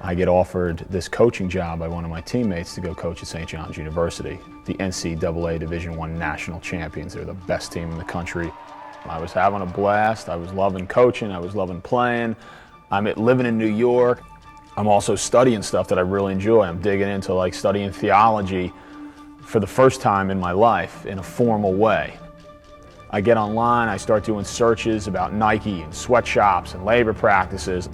I get offered this coaching job by one of my teammates to go coach at St. John's University, the NCAA Division I national champions. They're the best team in the country. I was having a blast. I was loving coaching. I was loving playing. I'm living in New York. I'm also studying stuff that I really enjoy. I'm digging into like studying theology for the first time in my life in a formal way. I get online, I start doing searches about Nike and sweatshops and labor practices.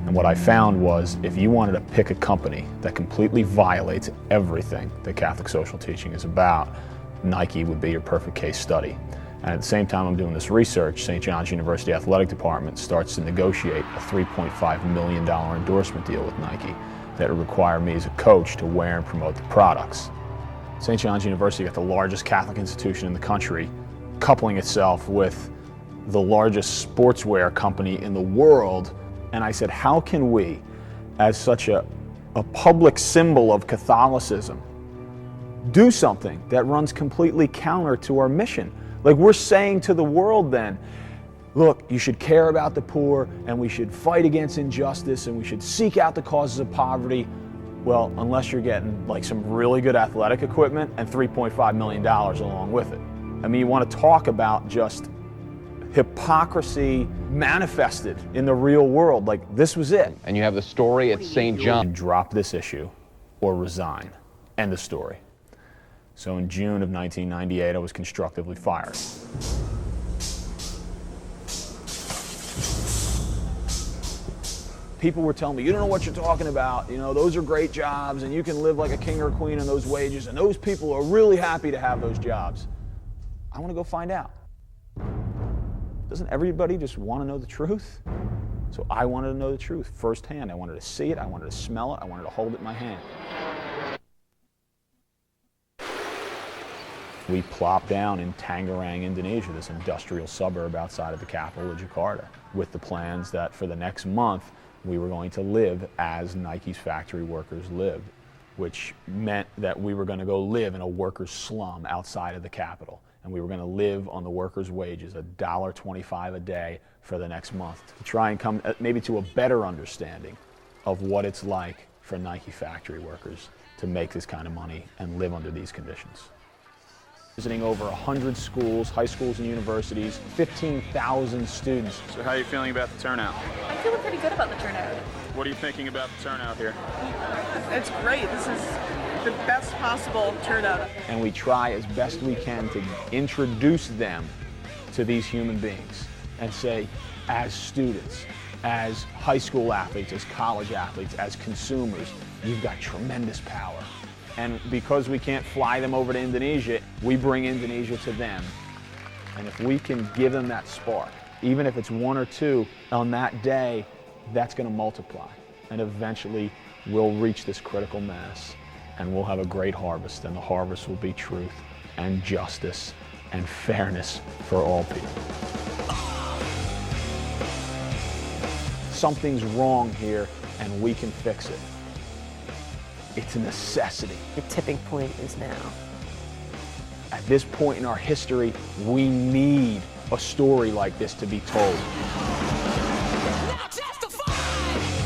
And what I found was if you wanted to pick a company that completely violates everything that Catholic social teaching is about, Nike would be your perfect case study. And at the same time I'm doing this research, St. John's University Athletic Department starts to negotiate a $3.5 million endorsement deal with Nike that would require me as a coach to wear and promote the products. St. John's University got the largest Catholic institution in the country, coupling itself with the largest sportswear company in the world. And I said, how can we, as such a public symbol of Catholicism, do something that runs completely counter to our mission? Like we're saying to the world then, look, you should care about the poor and we should fight against injustice and we should seek out the causes of poverty. Well, unless you're getting like some really good athletic equipment and $3.5 million along with it. I mean, you want to talk about just hypocrisy manifested in the real world. Like this was it. And you have the story at St. John. Drop this issue or resign. End of story. So in June of 1998, I was constructively fired. People were telling me, you don't know what you're talking about. You know, those are great jobs and you can live like a king or a queen on those wages and those people are really happy to have those jobs. I want to go find out. Doesn't everybody just want to know the truth? So I wanted to know the truth firsthand. I wanted to see it, I wanted to smell it, I wanted to hold it in my hand. We plopped down in Tangerang, Indonesia, this industrial suburb outside of the capital of Jakarta, with the plans that for the next month we were going to live as Nike's factory workers lived, which meant that we were going to go live in a workers' slum outside of the capital. And we were going to live on the workers' wages, $1.25 a day for the next month, to try and come maybe to a better understanding of what it's like for Nike factory workers to make this kind of money and live under these conditions. Visiting over 100 schools, high schools and universities, 15,000 students. So how are you feeling about the turnout? I'm feeling pretty good about the turnout. What are you thinking about the turnout here? It's great. This is the best possible turnout. And we try as best we can to introduce them to these human beings and say, as students, as high school athletes, as college athletes, as consumers, you've got tremendous power. And because we can't fly them over to Indonesia, we bring Indonesia to them. And if we can give them that spark, even if it's one or two on that day, that's going to multiply. And eventually we'll reach this critical mass and we'll have a great harvest. And the harvest will be truth and justice and fairness for all people. Something's wrong here and we can fix it. It's a necessity. The tipping point is now. At this point in our history, we need a story like this to be told.